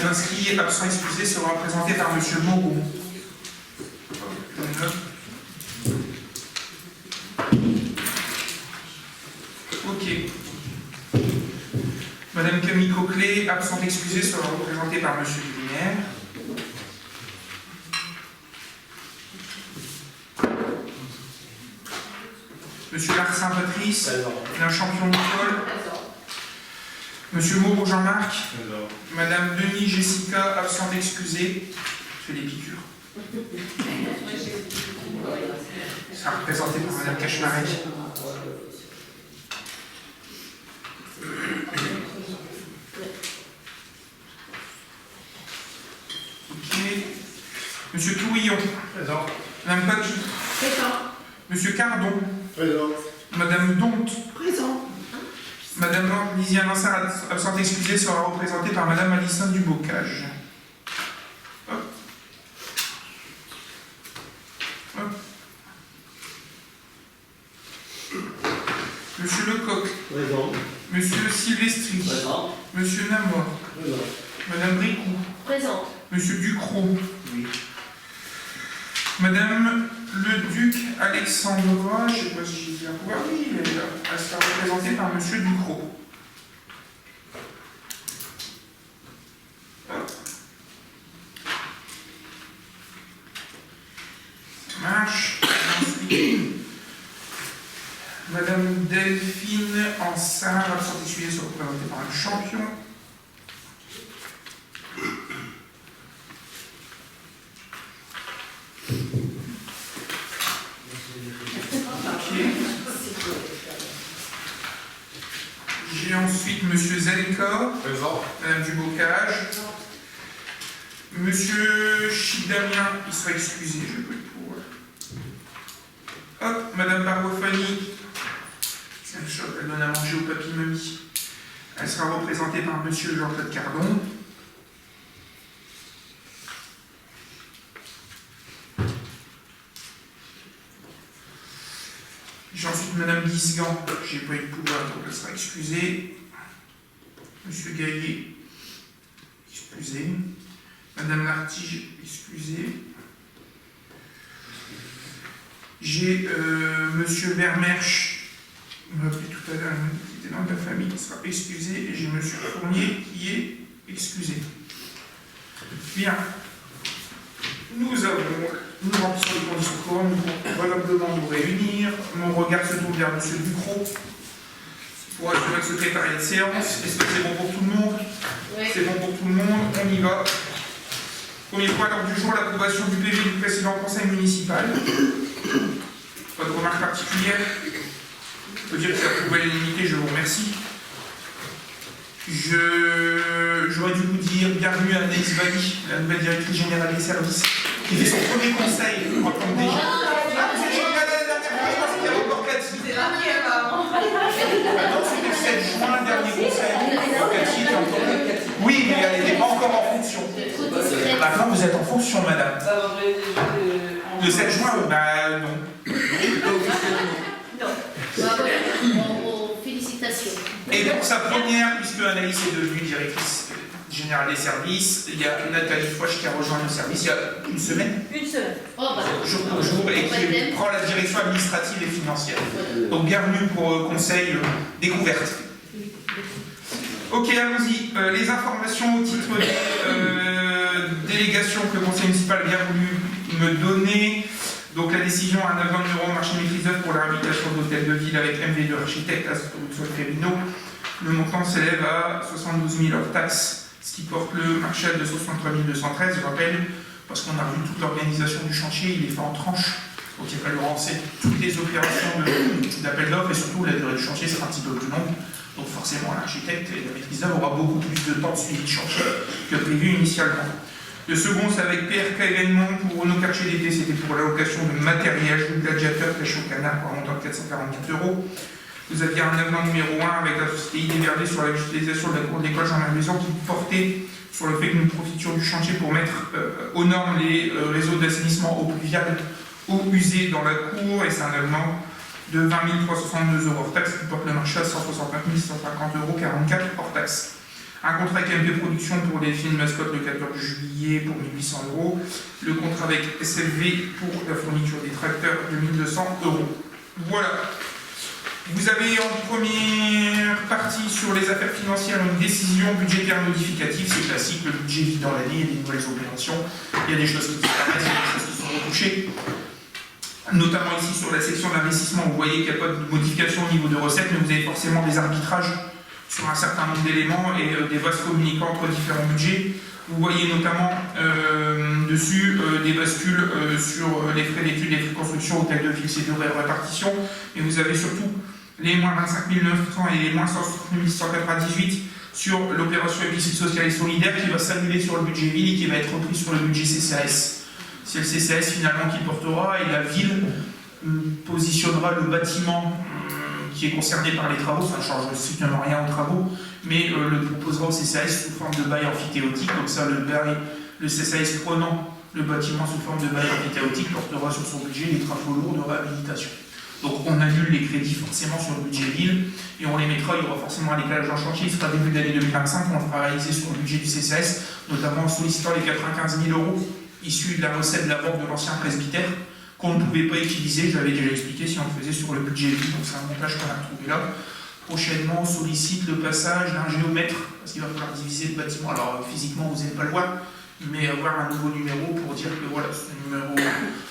les inscrits absents excusés seront représentés par M. Moreau. Ok. Madame Camille Coquelet, absente excusée, sera représentée par M. Luminaire. Monsieur Larsin Patrice, Madame Champion Nicole, Monsieur Moreau Jean-Marc, Madame Denis Jessica, absente excusée, je fais des piqûres. Sera représentée par Madame Cachemaret. Ok. Monsieur Touillon. Présent. Madame Paquis. Présent. Monsieur Cardon. Présent. Madame Donte. Présent. Madame Lisiane Lansard, absente excusée, sera représentée par Madame Alicin Dubocage. Hop. Hop. Monsieur Lecoq. Présent. Monsieur Silvestri. Présent. Monsieur Namor. Présent. Madame Bricou. Présente. Monsieur Ducrot. Oui. Madame le Duc Alexandra, je ne sais pas si j'ai bien pouvoir, oui, elle est là. Elle sera représentée par Monsieur Ducrot. Hop. Ça marche. Ensuite, Madame Delphine Ansard, absente excusée, sera représentée par un champion. J'ai ensuite Monsieur Zelka, Présent. Madame Dubocage, Monsieur Chidamien, il sera excusé, je peux le pour. Hop, Madame Barbofani, c'est un choc, elle donne à manger au papy mamie. Elle sera représentée par Monsieur Jean-Claude Cardon. J'ai ensuite Madame Guisgan, j'ai pas eu de pouvoir, donc elle sera excusée. Monsieur Gaillet, excusé. Madame Lartige, excusée. J'ai Monsieur Vermersch, il m'a appelé tout à l'heure, il m'a dit qu'il était dans la famille, il sera excusé. Et j'ai Monsieur Fournier qui est excusé. Bien. Nous remplissons les conditions courantes, nous pouvons valablement nous réunir. Mon regard se tourne vers M. Ducrot pour assurer le secrétariat de séance. Est-ce que c'est bon pour tout le monde? Oui. C'est bon pour tout le monde, on y va. Premier point, à l'ordre du jour, l'approbation du PV du précédent conseil municipal. Pas de remarques particulières. Je peux dire que c'est approuvé à l'unanimité, je vous remercie. J'aurais dû vous dire bienvenue à Anaïs Valli, la nouvelle directrice générale des services, qui fait son premier conseil en tant que DG. Ah, vous êtes génial la dernière fois, c'était encore Cathy. C'est la mienne avant. Ah non, c'était le 7 juin, le dernier conseil. Cathy était encore là. Oui, mais elle n'était pas encore en fonction. Maintenant, vous êtes en fonction, madame. Le 7 juin, bah non. Non. Bravo. Félicitations. Et pour sa première, puisque Anaïs est devenue directrice générale des services, il y a Nathalie Foch qui a rejoint le service il y a une semaine, Une semaine. Oh, bah. jour pour jour, et qui prend la direction administrative et financière. Donc bienvenue pour Conseil Découverte. Ok, allons-y. Les informations au titre des délégations que le Conseil municipal a bien voulu me donner. Donc la décision à 9 000 € marché maîtrise d'œuvre pour la réhabilitation d'hôtel de ville avec MV2 architecte à Solferino. Le montant s'élève à 72 000 hors taxes, ce qui porte le marché à 263 213. Je rappelle, parce qu'on a vu toute l'organisation du chantier, il est fait en tranches. Donc il va lancer toutes les opérations d'appel d'offres et surtout la durée du chantier sera un petit peu plus longue. Donc forcément l'architecte et la maîtrise d'œuvre aura beaucoup plus de temps de suivi de chantier que prévu initialement. Le second, c'est avec PRK événement pour nos quartiers d'été, c'était pour l'allocation de matériel, de gladiateur, pêche au canard pour un montant de 444 €. Vous aviez un avenant numéro 1 avec la société Idéverdé sur la végétalisation de la cour de l'école Jean Maison qui portait sur le fait que nous profitions du chantier pour mettre aux normes les réseaux d'assainissement eau pluviale, eau usée dans la cour, et c'est un avenant de 20 362 € hors taxe qui porte le marché à 169 150 € 44 hors taxe. Un contrat avec MP Productions pour les films mascottes le 14 juillet pour 1800 €. Le contrat avec SLV pour la fourniture des tracteurs de 1200 €. Voilà. Vous avez en première partie sur les affaires financières une décision budgétaire modificative, c'est classique, le budget vit dans l'année, il y a des nouvelles opérations, il y a des choses qui disparaissent, il y a des choses qui sont retouchées. Notamment ici sur la section d'investissement, vous voyez qu'il n'y a pas de modification au niveau de recettes, mais vous avez forcément des arbitrages sur un certain nombre d'éléments et des vases communicants entre différents budgets. Vous voyez notamment dessus des bascules sur les frais d'études, les frais de construction, hôtel de ville, c'est de répartition, mais vous avez surtout les moins 25 900 et les moins 168 198 sur l'opération épicerie sociale et solidaire qui va s'annuler sur le budget ville et qui va être repris sur le budget CCAS. C'est le CCAS finalement qui portera et la ville positionnera le bâtiment qui est concerné par les travaux, ça ne change strictement rien aux travaux, mais le proposera au CCAS sous forme de bail amphithéotique, comme ça le CCAS prenant le bâtiment sous forme de bail amphithéotique portera sur son budget les travaux lourds de réhabilitation. Donc on annule les crédits forcément sur le budget ville et on les mettra, il y aura forcément un décalage en chantier, il sera début d'année 2025, on le fera réaliser sur le budget du CCAS, notamment en sollicitant les 95 000 € issus de la recette de la vente de l'ancien presbytère, qu'on ne pouvait pas utiliser, je l'avais déjà expliqué, si on le faisait sur le budget ville, donc c'est un montage qu'on a trouvé là. Prochainement, on sollicite le passage d'un géomètre, parce qu'il va falloir diviser le bâtiment, alors physiquement vous n'allez pas le voir, mais avoir un nouveau numéro pour dire que voilà, ce numéro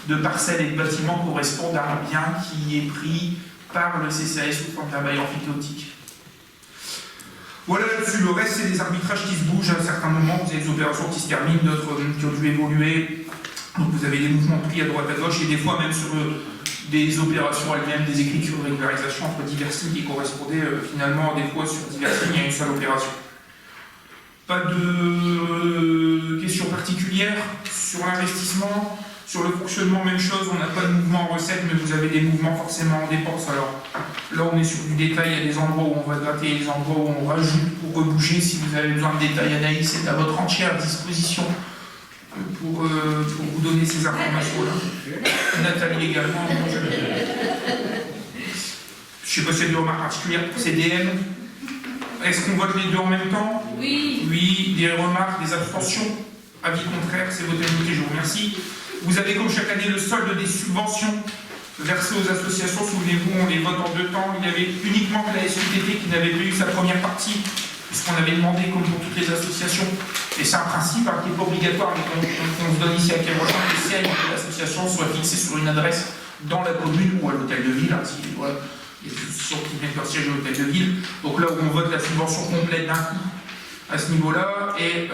de parcelle et de bâtiment correspond à un bien qui est pris par le CCAS sous forme d'un bail amphithéotique. Voilà là-dessus, le reste c'est des arbitrages qui se bougent à un certain moment, vous avez des opérations qui se terminent, d'autres qui ont dû évoluer, donc vous avez des mouvements de prix à droite à gauche et des fois même sur des opérations elles-mêmes, des écritures de régularisation entre diverses lignes qui correspondaient finalement des fois sur diverses lignes à une seule opération. Pas de questions particulières sur l'investissement, sur le fonctionnement, même chose, on n'a pas de mouvement en recette, mais vous avez des mouvements forcément en dépenses. Alors là, on est sur du détail, il y a des endroits où on va gratter, il y a des endroits où on rajoute pour rebouger. Si vous avez besoin de détails, Anaïs, c'est à votre entière disposition pour vous donner ces informations-là. Nathalie également. Je ne sais pas s'il y a des remarques particulières pour CDM. Est-ce qu'on vote les deux en même temps? Oui. Oui. Des remarques, des abstentions? Avis contraire, c'est votre unité, je vous remercie. Vous avez comme chaque année le solde des subventions versées aux associations. Souvenez-vous, on les vote en deux temps. Il y avait uniquement que la SUTT qui n'avait pas eu sa première partie, puisqu'on avait demandé, comme pour toutes les associations, et c'est un principe qui n'est pas obligatoire, mais qu'on se donne ici à Kérochon, que le siège de l'association soit fixé sur une adresse dans la commune ou à l'hôtel de ville. Voilà. Il y a des associations qui mettent leur siège à l'hôtel de ville. Donc là où on vote la subvention complète d'un coup à ce niveau-là, et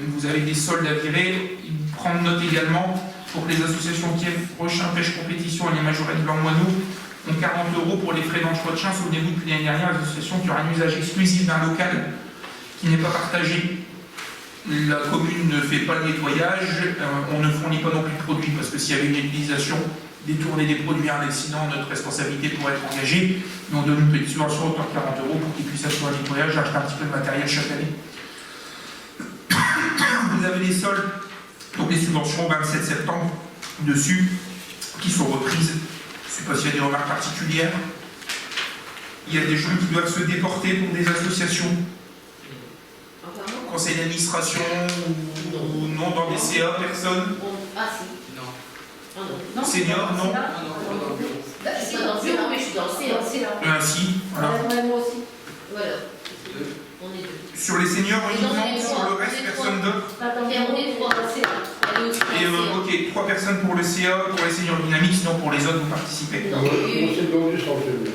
vous avez des soldes à virer. Prendre note également pour que les associations qui aiment prochain pêche compétition et les majorettes blanc-moineau ont 40 € pour les frais d'entretien. Souvenez-vous que l'année dernière, l'association qui aura un usage exclusif d'un local qui n'est pas partagé, la commune ne fait pas le nettoyage, on ne fournit pas non plus de produits, parce que s'il y avait une utilisation détournée des produits à un accident, notre responsabilité pourrait être engagée, mais on donne une petite subvention autour de 40 € pour qu'ils puissent assurer un nettoyage, acheter un petit peu de matériel chaque année. Vous avez les soldes, donc les subventions 27 septembre dessus, qui sont reprises. Je ne sais pas s'il y a des remarques particulières. Il y a des gens qui doivent se déporter pour des associations, conseil d'administration ou non, dans des CA, personne. Ah si. Non. Senior, non. Je suis pas dans le bureau, mais je suis dans le CA. Si, voilà. Moi aussi. Voilà. On est deux. Sur les seniors Et non, uniquement, on est sur trois, Ah, le reste, on est personne d'autre. Et on est trois. Allez aussi. Et ok, 3 personnes pour le CA, pour les seniors dynamiques, sinon pour les autres, vous participez. Non, Moi, oui. c'est le don du sang, j'aime bien.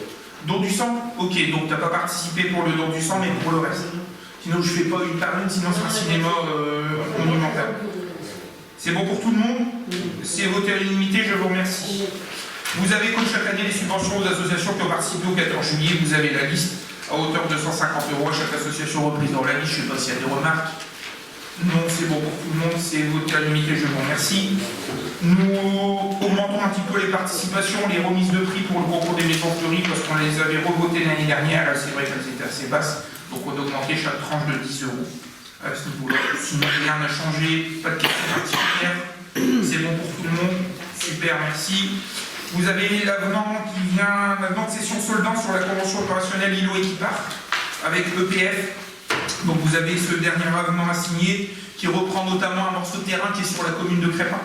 Don du sang? Ok, donc tu n'as pas participé pour le don du sang, mais pour le reste. Sinon, je ne fais pas une par une, sinon c'est un cinéma monumental. C'est bon pour tout le monde? C'est voté à l'unanimité, je vous remercie. Vous avez, comme chaque année, les subventions aux associations qui ont participé au 14 juillet. Vous avez la liste à hauteur de 150 € à chaque association reprise dans la liste. Je ne sais pas s'il y a des remarques. Non, c'est bon pour tout le monde, c'est voté à l'unanimité, je vous remercie. Nous augmentons un petit peu les participations, les remises de prix pour le concours des maisons fleuries, parce qu'on les avait revotées l'année dernière. Là, c'est vrai qu'elles étaient assez basses, donc on a augmenté chaque tranche de 10 € à ce niveau-là. Sinon, rien n'a changé, pas de questions particulières. C'est bon pour tout le monde. Super, merci. Vous avez l'avenant qui vient, l'avenant de session soldant sur la convention opérationnelle ILO Equipart avec EPF Donc vous avez ce dernier avenant à signer qui reprend notamment un morceau de terrain qui est sur la commune de Crépin.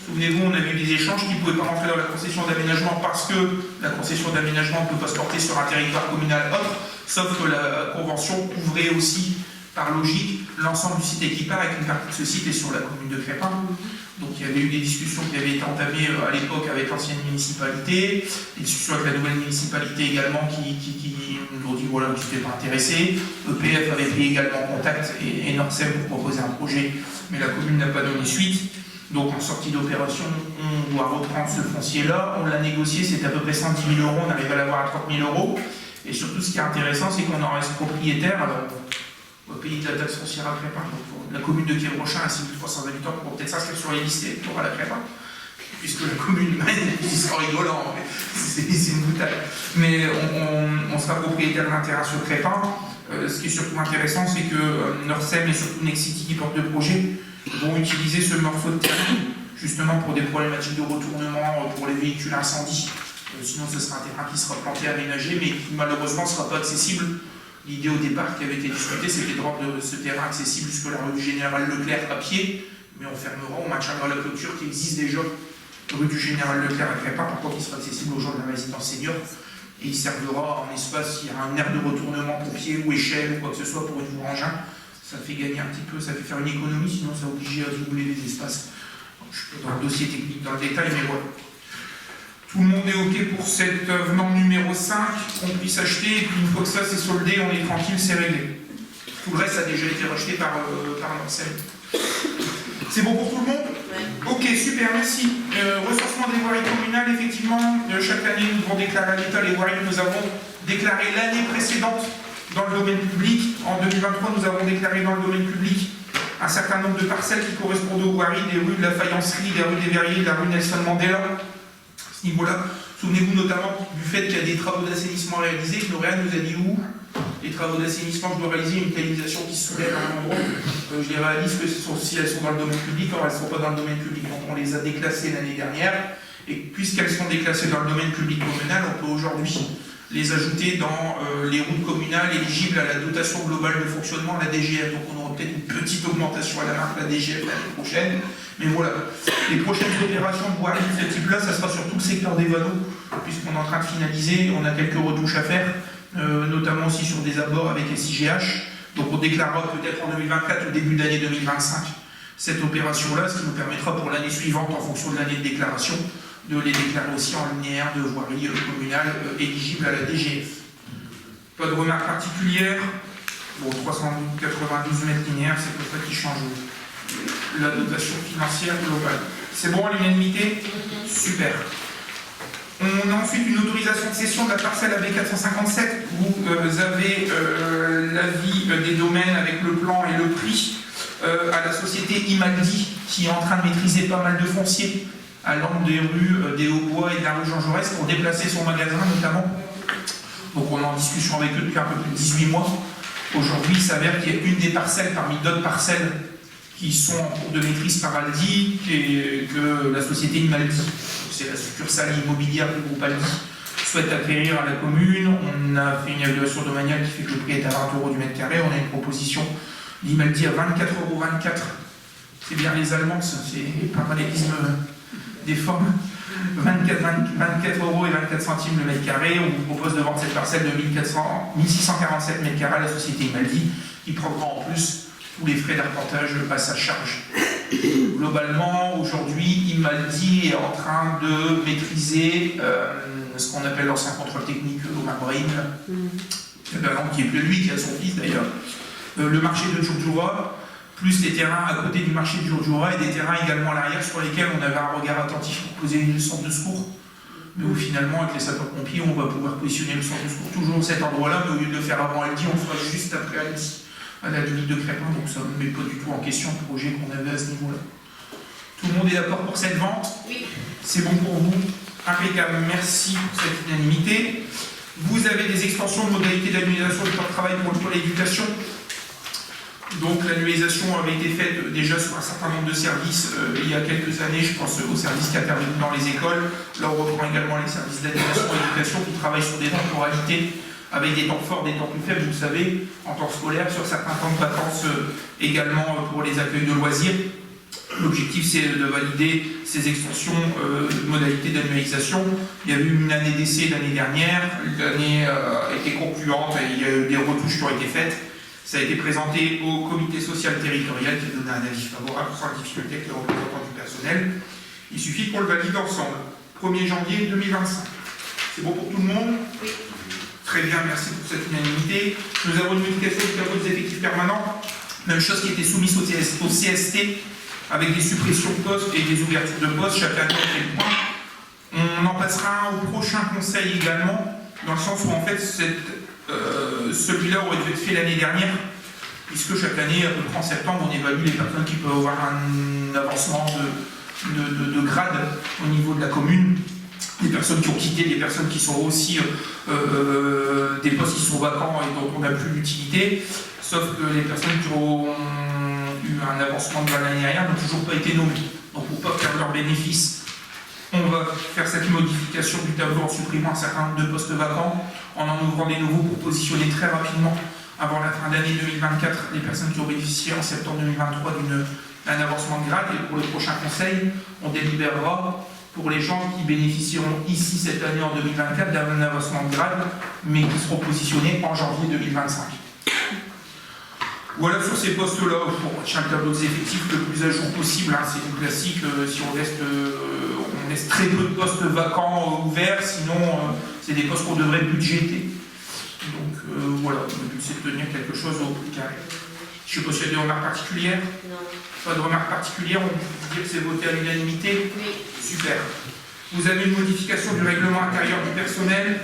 Souvenez-vous, on avait eu des échanges qui ne pouvaient pas rentrer dans la concession d'aménagement parce que la concession d'aménagement ne peut pas se porter sur un territoire communal autre, sauf que la convention couvrait aussi, par logique, l'ensemble du site équipard et qu'une partie de ce site est sur la commune de Crépin. Donc il y avait eu des discussions qui avaient été entamées à l'époque avec l'ancienne municipalité, des discussions avec la nouvelle municipalité également qui nous ont dit voilà, que je n'étais pas intéressé. EPF avait pris également contact et Norcem pour proposer un projet, mais la commune n'a pas donné suite. Donc en sortie d'opération, on doit reprendre ce foncier-là. On l'a négocié, c'était à peu près 110 000 €, on arrive à l'avoir à 30 000 €. Et surtout, ce qui est intéressant, c'est qu'on en reste propriétaire. Alors, au pays de la taxe foncière à Crépin. Donc, la commune de Quai-Brochin a 6 300 habitants pour peut-être s'inscrire sur les listes électoraux à la Crépin, puisque la commune mène, ils sont rigolants, c'est une boutade. Mais on sera propriétaire d'un terrain sur Crépin. Ce qui est surtout intéressant, c'est que Norcem et surtout Nexity qui portent le projet vont utiliser ce morceau de terrain justement pour des problématiques de retournement pour les véhicules incendies. Sinon, ce sera un terrain qui sera planté, aménagé, mais qui malheureusement ne sera pas accessible. L'idée au départ qui avait été discutée, c'était de rendre ce terrain accessible jusqu'à la rue du Général Leclerc à pied, mais on fermera, on maintiendra la clôture qui existe déjà, rue du Général Leclerc à Crépin, par contre il sera accessible aux gens de la résidence senior, et il servira en espace, s'il y a un aire de retournement pompier ou échelle ou quoi que ce soit pour une engin, ça fait gagner un petit peu, ça fait faire une économie, sinon ça oblige à doubler les espaces. Donc, je suis pas dans le dossier technique dans le détail, mais voilà. Tout le monde est OK pour cet avenant numéro 5 qu'on puisse acheter, et puis une fois que ça c'est soldé, on est tranquille, c'est réglé. Tout le reste a déjà été racheté par Norcem. C'est bon pour tout le monde? OK, super, merci. Recensement des voiries communales, effectivement, chaque année nous devons déclarer à l'État les voiries que nous avons déclarées l'année précédente dans le domaine public. En 2023, nous avons déclaré dans le domaine public un certain nombre de parcelles qui correspondent aux voiries des rues de la Faïencerie, des rues des Verriers, de la rue Nelson Mandela. Niveau-là. Souvenez-vous notamment du fait qu'il y a des travaux d'assainissement réalisés, que L'Oréal nous a dit où les travaux d'assainissement, je dois réaliser une canalisation qui se soulève à un endroit. Je les réalise que si elles sont dans le domaine public, or elles ne sont pas dans le domaine public. Donc on les a déclassées l'année dernière, et puisqu'elles sont déclassées dans le domaine public communal, on peut aujourd'hui les ajouter dans les routes communales éligibles à la dotation globale de fonctionnement, la DGF. Donc on aura peut-être une petite augmentation à la marque, la DGF l'année prochaine. Mais voilà, les prochaines opérations de voirie de ce type-là, ça sera sur tout le secteur des vanneaux, puisqu'on est en train de finaliser, on a quelques retouches à faire, notamment aussi sur des abords avec SIGH. Donc on déclarera peut-être en 2024 ou début d'année 2025 cette opération-là, ce qui nous permettra pour l'année suivante, en fonction de l'année de déclaration, de les déclarer aussi en linéaire de voirie communale éligible à la DGF. Pas de remarques particulières. Bon, 392 mètres linéaires, c'est pour ça qui change la dotation financière globale. C'est bon à l'unanimité? Super. On a ensuite une autorisation de cession de la parcelle AB 457. Vous avez l'avis des domaines avec le plan et le prix à la société Imaldi, qui est en train de maîtriser pas mal de fonciers à l'angle des rues des Hauts-Bois et de la rue Jean Jaurès pour déplacer son magasin notamment. Donc on est en discussion avec eux depuis un peu plus de 18 mois. Aujourd'hui, il s'avère qu'il y a une des parcelles parmi d'autres parcelles qui sont en cours de maîtrise par Aldi, que la société Imaldi, c'est la succursale immobilière du groupe Aldi, souhaite acquérir à la commune. On a fait une évaluation domaniale qui fait que le prix est à 20 € du mètre carré. On a une proposition d'Imaldi à 24,24 €. C'est bien les Allemands, ça, c'est un parallélisme des formes. 24 € et 24 centimes le mètre carré. On vous propose de vendre cette parcelle de 1647 mètres carrés à la société Imaldi, qui prendra en plus tous les frais d'arpentage à sa charge. Globalement, aujourd'hui, Imaldi est en train de maîtriser ce qu'on appelle l'ancien contrôle technique au Marbrine, qui est plus lui, qui a son fils d'ailleurs, le marché de Djurdjoura, plus les terrains à côté du marché de Djurdjoura et des terrains également à l'arrière sur lesquels on avait un regard attentif pour poser une centre de secours. Mais où finalement, avec les sapeurs-pompiers, on va pouvoir positionner le centre de secours toujours à cet endroit-là, mais au lieu de le faire avant Aldi, on le fera juste après Aldi, à la limite de Crépin. Donc ça ne met pas du tout en question le projet qu'on avait à ce niveau-là. Tout le monde est d'accord pour cette vente? Oui. C'est bon pour vous? Impeccable, merci pour cette unanimité. Vous avez des extensions de modalités d'annualisation du temps de travail pour le pôle éducation. Donc l'annualisation avait été faite déjà sur un certain nombre de services il y a quelques années, je pense aux services qui interviennent dans les écoles. Là on reprend également les services d'animation et d'éducation qui travaillent sur des temporalités avec des temps forts, des temps plus faibles, vous savez, en temps scolaire, sur certains temps de vacances également pour les accueils de loisirs. L'objectif, c'est de valider ces extensions de modalités d'annualisation. Il y a eu une année d'essai l'année dernière, l'année a été concluante et il y a eu des retouches qui ont été faites. Ça a été présenté au comité social territorial qui a donné un avis favorable sans difficulté avec les représentants du personnel. Il suffit qu'on le valide ensemble. 1er janvier 2025. C'est bon pour tout le monde? Oui. Très bien, merci pour cette unanimité. Nous avons une modification du tableau des effectifs permanents. Même chose qui était soumise au CST, avec des suppressions de postes et des ouvertures de postes. Chacun a fait le point. On en passera au prochain conseil également, dans le sens où en fait celui-là aurait dû être fait l'année dernière, puisque chaque année, à peu près en septembre, on évalue les personnes qui peuvent avoir un avancement de grade au niveau de la commune. Des personnes qui ont quitté, des personnes qui sont aussi des postes qui sont vacants et dont on n'a plus l'utilité, sauf que les personnes qui ont eu un avancement de l'année dernière n'ont toujours pas été nommées. Donc pour ne pas perdre leur bénéfice, on va faire cette modification du tableau en supprimant un certain nombre de postes vacants, en ouvrant des nouveaux pour positionner très rapidement, avant la fin d'année 2024, les personnes qui ont bénéficié en septembre 2023 d'un avancement de grade. Et pour le prochain conseil, on délibérera pour les gens qui bénéficieront ici cette année en 2024 d'un avancement de grade, mais qui seront positionnés en janvier 2025. Voilà sur ces postes-là, pour chaque tableau des effectifs le plus à jour possible, hein, c'est du classique, si on laisse très peu de postes vacants ouverts, sinon c'est des postes qu'on devrait budgéter. Donc voilà, le but c'est de tenir quelque chose au plus carré. Je ne sais pas s'il y a des remarques particulières. Non. Pas de remarques particulières, on peut dire que c'est voté à l'unanimité. Oui. Super. Vous avez une modification du règlement intérieur du personnel.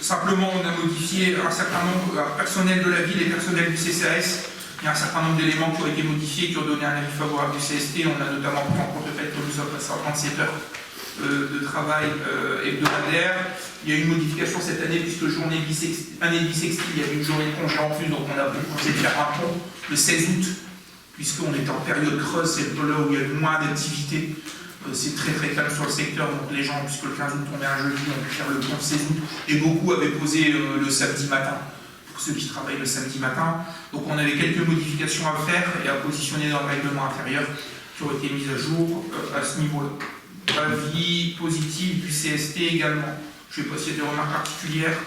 Simplement, on a modifié un certain nombre, personnel de la ville et personnel du CCAS. Il y a un certain nombre d'éléments qui ont été modifiés, qui ont donné un avis favorable du CST. On a notamment pris en compte le fait que nous sommes passés à 37 heures de travail hebdomadaire. Il y a eu une modification cette année, puisque année bissextile, il y avait une journée de congé en plus, donc on a proposé de faire un pont le 16 août, puisqu'on est en période creuse, c'est là où il y a moins d'activité. C'est très très calme sur le secteur, donc les gens, puisque le 15 août tombait un jeudi, ont pu faire le pont le 16 août, et beaucoup avaient posé le samedi matin, pour ceux qui travaillent le samedi matin. Donc on avait quelques modifications à faire et à positionner dans le règlement intérieur qui ont été mises à jour à ce niveau-là. Avis positif du CST également. Je ne sais pas s'il y a des remarques particulières.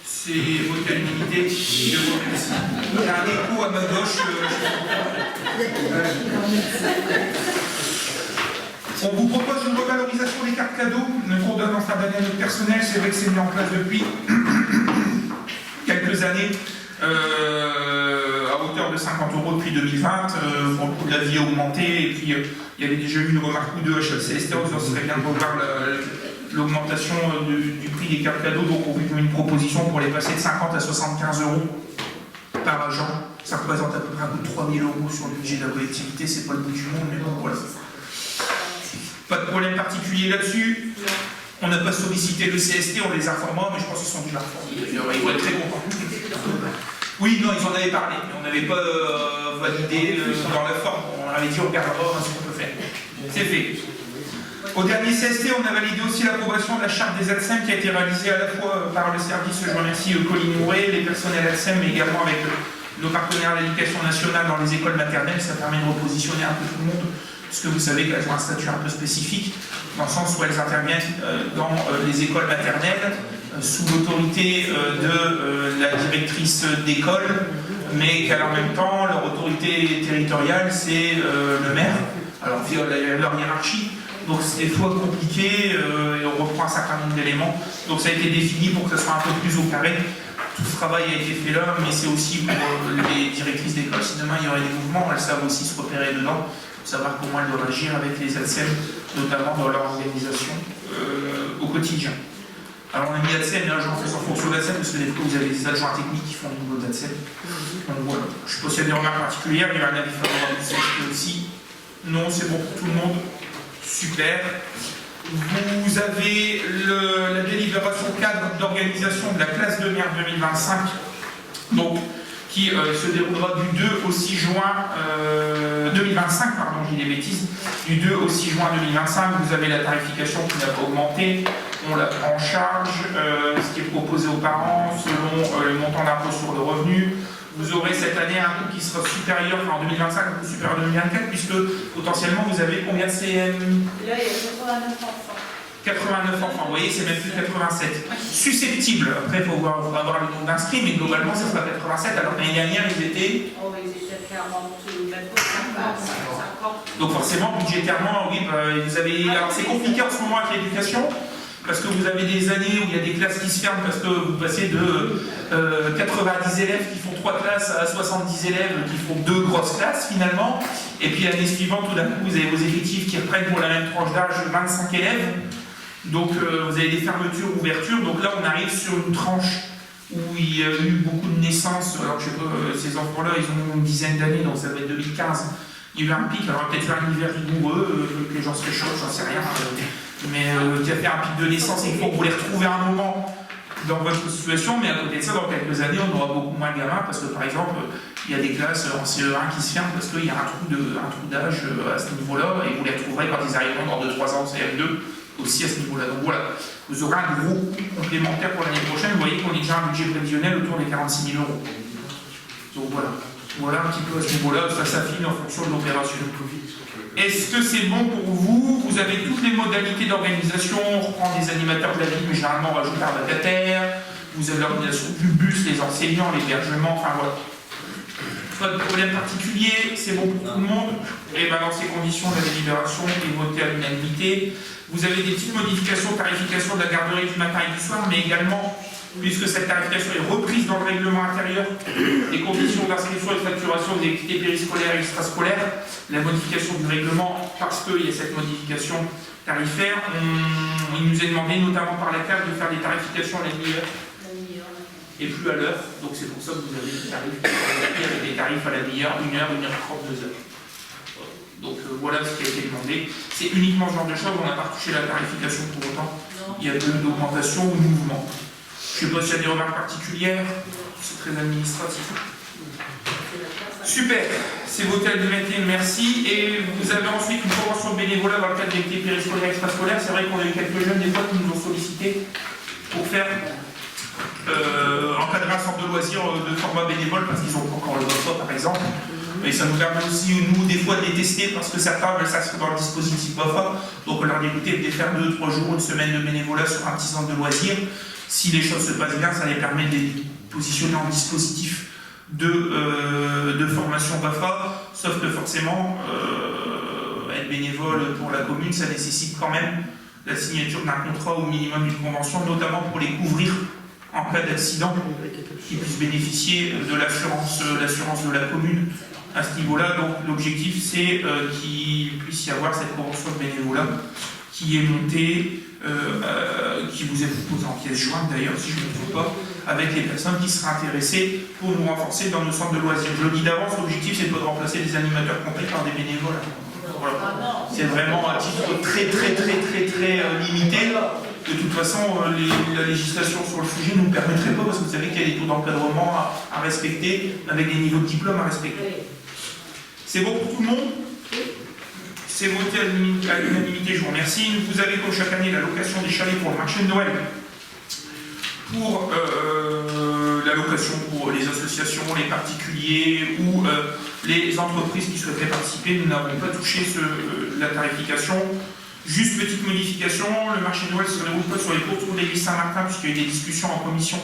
C'est voté à l'unanimité. Je vous remercie. Il y a un écho à ma gauche. On vous propose une revalorisation des cartes cadeaux. Qu'on donne en fin d'année à notre personnel. C'est vrai que c'est mis en place depuis quelques années. À hauteur de 50 € depuis 2020, pour le coût de la vie a augmenté, et puis il y avait déjà eu une remarque ou deux à CST, ça serait bien de revoir l'augmentation du prix des cartes cadeaux, donc on fait une proposition pour les passer de 50 à 75 € par agent. Ça représente à peu près un coût de 3 000 € sur le budget de la collectivité, c'est pas le bout du monde, mais bon voilà. Pas de problème particulier là-dessus. On n'a pas sollicité le CST, on les informera, mais je pense qu'ils sont déjà informés. Ils vont être très contents. Oui, non, ils en avaient parlé, mais on n'avait pas validé dans la forme. On avait dit on regardera ce qu'on peut faire. C'est fait. Au dernier CST, on a validé aussi l'approbation de la charte des ATSEM qui a été réalisée à la fois par le service, je remercie Colline Mouret, les personnels ATSEM, mais également avec nos partenaires de l'éducation nationale dans les écoles maternelles. Ça permet de repositionner un peu tout le monde, puisque vous savez qu'elles ont un statut un peu spécifique, dans le sens où elles interviennent dans les écoles maternelles, sous l'autorité de la directrice d'école, mais qu'en même temps, leur autorité territoriale, c'est le maire, alors via leur hiérarchie. Donc c'est des fois compliqué, et on reprend un certain nombre d'éléments. Donc ça a été défini pour que ce soit un peu plus au carré. Tout ce travail a été fait là, mais c'est aussi pour les directrices d'école. Si demain il y aurait des mouvements, elles savent aussi se repérer dedans, pour savoir comment elles doivent agir avec les ATSEM, notamment dans leur organisation au quotidien. Alors on a mis ATSEM et agent en fonction d'ATSEM, parce que des fois vous avez des adjoints techniques qui font du boulot d'ATSEM. Donc voilà. Je ne sais pas s'il y a des remarques particulières, il y a un avis favorable du CST aussi. Non, c'est bon pour tout le monde. Super. Vous avez la délibération cadre d'organisation de la classe de merde 2025, donc, qui se déroulera du 2 au 6 juin 2025, pardon, j'ai des bêtises, du 2 au 6 juin 2025. Vous avez la tarification qui n'a pas augmenté, on la prend en charge, ce qui est proposé aux parents selon le montant d'impôt sur le revenu. Vous aurez cette année un coût qui sera supérieur, enfin en 2025, un coût supérieur à 2024, puisque potentiellement vous avez combien de CM? Là, il y a 89 enfants. 89 enfants, vous voyez, c'est même plus 87. Susceptible, après il faut avoir le nombre d'inscrits, mais globalement ça sera 87, alors l'année dernière ils étaient... Oh, ils étaient clairement même pas 50. Donc forcément, budgétairement, oui, vous avez... Alors c'est compliqué en ce moment avec l'éducation, parce que vous avez des années où il y a des classes qui se ferment parce que vous passez de 90 élèves qui font 3 classes à 70 élèves qui font 2 grosses classes finalement. Et puis l'année suivante, tout d'un coup, vous avez vos effectifs qui reprennent pour la même tranche d'âge 25 élèves. Donc vous avez des fermetures, ouvertures. Donc là, on arrive sur une tranche où il y a eu beaucoup de naissances. Alors je sais pas, ces enfants-là, ils ont une dizaine d'années, donc ça va être 2015. Il y a eu un pic, alors peut-être faire un hiver rigoureux, que les gens se réchauffent, j'en sais rien. Mais qui a fait un pic de naissance et il faut que vous les retrouvez un moment dans votre situation, mais à côté de ça, dans quelques années, on aura beaucoup moins de gamins parce que par exemple, il y a des classes en CE1 qui se ferment parce qu'il y a un trou d'âge à ce niveau-là et vous les retrouverez quand ils arriveront dans 2-3 ans en CM2 aussi à ce niveau-là. Donc voilà, vous aurez un gros coût complémentaire pour l'année prochaine. Vous voyez qu'on est déjà un budget prévisionnel autour des 46 000 €. Donc voilà. Voilà un petit peu à ce niveau-là, ça s'affine en fonction de l'opération. Est-ce que c'est bon pour vous? Vous avez toutes les modalités d'organisation, on reprend des animateurs de la ville, mais généralement on rajoute un vacataire, vous avez l'organisation du bus, les enseignants, l'hébergement, enfin voilà. Pas de problème particulier, c'est bon pour tout le monde. Et bien dans ces conditions, la délibération est votée à l'unanimité. Vous avez des petites modifications, tarification de la garderie du matin et du soir, mais également, puisque cette tarification est reprise dans le règlement intérieur, les conditions d'inscription et de facturation des activités périscolaires et extrascolaires, la modification du règlement, parce qu'il y a cette modification tarifaire, il nous est demandé notamment par la CAF de faire des tarifications à la demi-heure et plus à l'heure. Donc c'est pour ça que vous avez des tarifs avec des tarifs à la demi-heure, 1 heure, 1 heure 30, 2 heures. Donc voilà ce qui a été demandé. C'est uniquement ce genre de choses, on n'a pas touché la tarification pour autant. Il y a peu d'augmentation ou de mouvement. Je ne sais pas s'il y a des remarques particulières, c'est très administratif. Super, c'est voté à l'unanimité, merci. Et vous avez ensuite une convention de bénévolat dans le cadre des activités périscolaires et extrascolaires. C'est vrai qu'on a eu quelques jeunes des fois qui nous ont sollicité pour faire encadrer un centre de loisirs de format bénévole parce qu'ils n'ont pas encore le BAFA par exemple. Et ça nous permet aussi, nous, des fois de les tester parce que certains veulent s'inscrire dans le dispositif BAFA. Donc on leur dit écoutez, de faire 2-3 jours, une semaine de bénévolat sur un petit centre de loisirs. Si les choses se passent bien, ça les permet de les positionner en dispositif de formation BAFA, sauf que forcément, être bénévole pour la commune, ça nécessite quand même la signature d'un contrat au minimum d'une convention, notamment pour les couvrir en cas d'accident, qu'ils puissent bénéficier de l'assurance de la commune à ce niveau-là. Donc l'objectif, c'est qu'il puisse y avoir cette convention de bénévolat qui est montée, qui vous est proposée en pièce jointe d'ailleurs, si je ne me trompe pas, avec les personnes qui seraient intéressées pour nous renforcer dans nos centres de loisirs. Je le dis d'avance, l'objectif c'est pas de remplacer des animateurs complets par des bénévoles. Voilà. C'est vraiment à titre très limité. De toute façon, la législation sur le sujet ne nous permettrait pas, parce que vous savez qu'il y a des taux d'encadrement à respecter, avec des niveaux de diplôme à respecter. C'est bon pour tout le monde? C'est voté à l'unanimité, je vous remercie. Vous avez comme chaque année l'allocation des chalets pour le marché de Noël, pour l'allocation pour les associations, les particuliers ou les entreprises qui souhaiteraient participer. Nous n'avons pas touché la tarification. Juste petite modification, le marché de Noël se déroule pas sur les pourtours de l'église Saint-Martin, puisqu'il y a eu des discussions en commission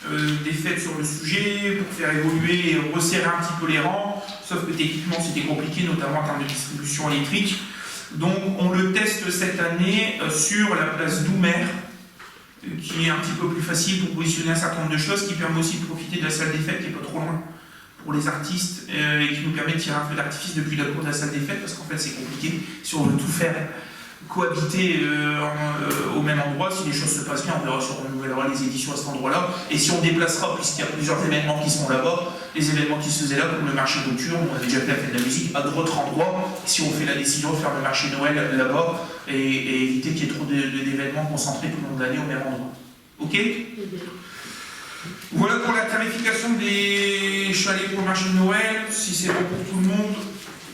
des fêtes sur le sujet, pour faire évoluer et resserrer un petit peu les rangs, sauf que techniquement c'était compliqué, notamment en termes de distribution électrique. Donc on le teste cette année sur la place Doumer, qui est un petit peu plus facile pour positionner un certain nombre de choses, qui permet aussi de profiter de la salle des fêtes qui n'est pas trop loin pour les artistes, et qui nous permet de tirer un feu d'artifice depuis la cour de la salle des fêtes, parce qu'en fait c'est compliqué si on veut tout faire cohabiter au même endroit. Si les choses se passent bien, on verra si on renouvellera les éditions à cet endroit-là. Et si on déplacera, puisqu'il y a plusieurs événements qui sont là-bas, les événements qui se faisaient là, comme le marché de culture, on a déjà fait la fête de la musique à d'autres endroits. Si on fait la décision de faire le marché de Noël là-bas et éviter qu'il y ait trop d'événements concentrés tout le long de l'année au même endroit. Ok? Voilà pour la tarification des chalets pour le marché de Noël. Si c'est bon pour tout le monde.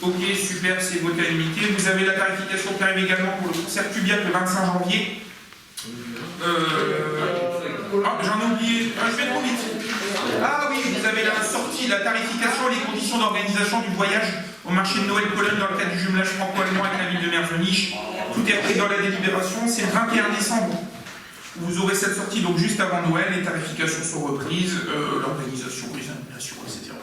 Ok, super, c'est voté à l'unité. Vous avez la tarification qui arrive également pour le concert Cubiac le 25 janvier. J'en ai oublié. Je vais trop vite. Ah oui, vous avez la sortie, la tarification et les conditions d'organisation du voyage au marché de Noël-Cologne dans le cadre du jumelage franco-allemand avec la ville de Merzonich. Tout est pris dans la délibération. C'est le 21 décembre. Vous aurez cette sortie donc juste avant Noël. Les tarifications sont reprises, l'organisation, les annulations, etc.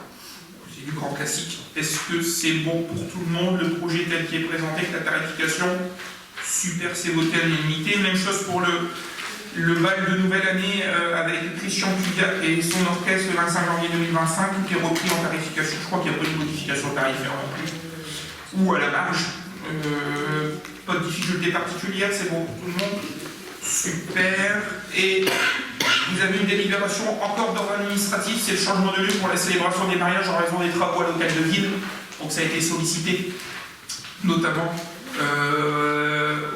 C'est du grand classique. Est-ce que c'est bon pour tout le monde, le projet tel qu'il est présenté avec la tarification? Super, c'est voté à l'unanimité. Même chose pour le bal de nouvelle année avec Christian Cugat et son orchestre le 25 janvier 2025. Tout est repris en tarification. Je crois qu'il n'y a pas de modification tarifaire non plus. Ou à la marge. Pas de difficulté particulière, c'est bon pour tout le monde. Super. Et vous avez une délibération encore d'ordre administratif, c'est le changement de lieu pour la célébration des mariages en raison des travaux à l'hôtel de ville. Donc ça a été sollicité, notamment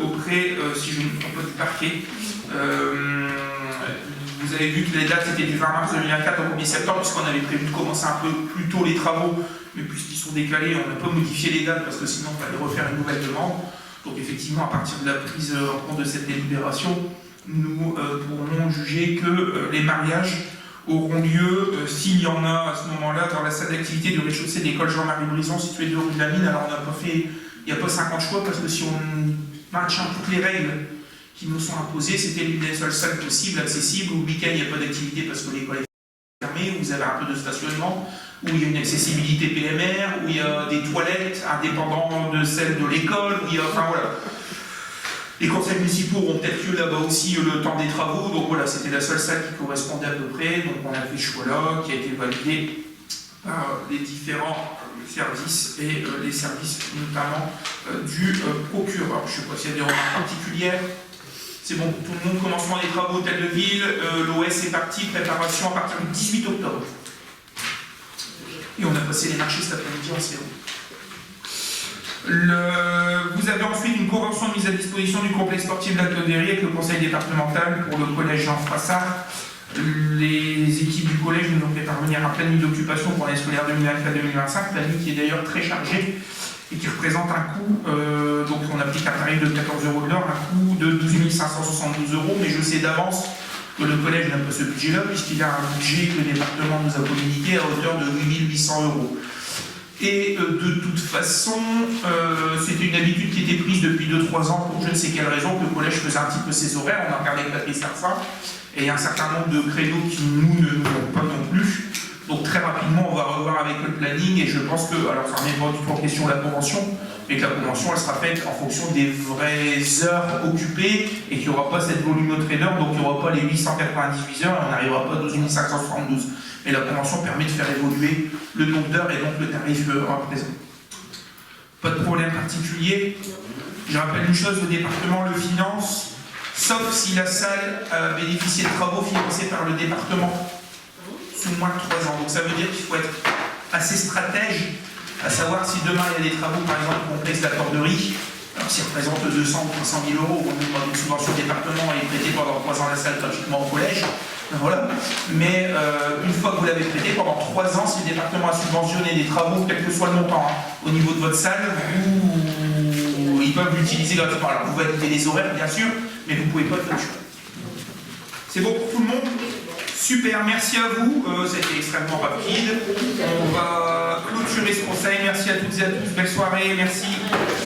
auprès, si je ne me trompe pas, du parquet. Vous avez vu que les dates étaient du 20 mars 2024 au 1er septembre, puisqu'on avait prévu de commencer un peu plus tôt les travaux, mais puisqu'ils sont décalés, on n'a pas modifié les dates parce que sinon on va aller refaire une nouvelle demande. Donc effectivement, à partir de la prise en compte de cette délibération, nous pourrons juger que les mariages auront lieu, s'il y en a à ce moment-là, dans la salle d'activité du rez-de-chaussée de l'école Jean-Marie Brison, située 2 rue de la Mine. Alors on n'a pas fait, il n'y a pas 50 choix, parce que si on maintient toutes les règles qui nous sont imposées, c'était l'une des seules salles possibles, accessibles, où le week-end il n'y a pas d'activité parce que l'école est fermée, où vous avez un peu de stationnement, où il y a une accessibilité PMR, où il y a des toilettes indépendantes de celles de l'école, où il y a, enfin voilà. Les conseils municipaux auront peut-être lieu là-bas aussi le temps des travaux, donc voilà, c'était la seule salle qui correspondait à peu près, donc on a fait ce choix-là, qui a été validé par les différents services et les services notamment du procureur. Je ne sais pas s'il y a des remarques particulières. C'est bon pour tout le monde, commencement des travaux hôtel de ville, l'OS est parti, préparation à partir du 18 octobre. Et on a passé les marchés cet après-midi en séance. Vous avez ensuite une convention de mise à disposition du complexe sportif de la Cloderie avec le conseil départemental pour le collège Jean Frassard. Les équipes du collège nous ont fait parvenir un planning d'occupation pour l'année scolaire 2024-2025, planning qui est d'ailleurs très chargé et qui représente un coût, donc on applique un tarif de 14 € de l'heure, un coût de 12 572 €, mais je sais d'avance que le collège n'a pas ce budget-là, puisqu'il a un budget que le département nous a communiqué à hauteur de 8 800 €. Et de toute façon, c'était une habitude qui était prise depuis 2-3 ans pour je ne sais quelle raison, que le collège faisait un petit peu ses horaires, on a regardé avec Patrice Tarfin, et il y a un certain nombre de créneaux qui nous ne nous vont pas non plus. Donc très rapidement, on va revoir avec le planning, et je pense que, alors ça ne remet pas du tout en question la convention, mais que la convention, elle sera faite en fonction des vraies heures occupées, et qu'il n'y aura pas cette volumétrie d'heures, donc il n'y aura pas les 898 heures, et on n'arrivera pas à 12 572. Et la convention permet de faire évoluer le nombre d'heures et donc le tarif en présent. Pas de problème particulier. Je rappelle une chose, le département le finance, sauf si la salle a bénéficié de travaux financés par le département sous moins de 3 ans. Donc ça veut dire qu'il faut être assez stratège, à savoir si demain il y a des travaux, par exemple, au complexe de la Corderie, alors s'ils représentent 200 ou 300 000 €, on nous demande une subvention département et prêter pendant 3 ans la salle gratuitement au collège. Voilà. Mais une fois que vous l'avez prêté, pendant 3 ans, si le département a subventionné des travaux, quel que soit le montant, au niveau de votre salle, ils peuvent l'utiliser gratuitement. Alors vous validez les horaires, bien sûr, mais vous ne pouvez pas le faire. C'est bon pour tout le monde? Super, merci à vous. C'était extrêmement rapide. On va clôturer ce conseil. Merci à toutes et à tous. Belle soirée. Merci.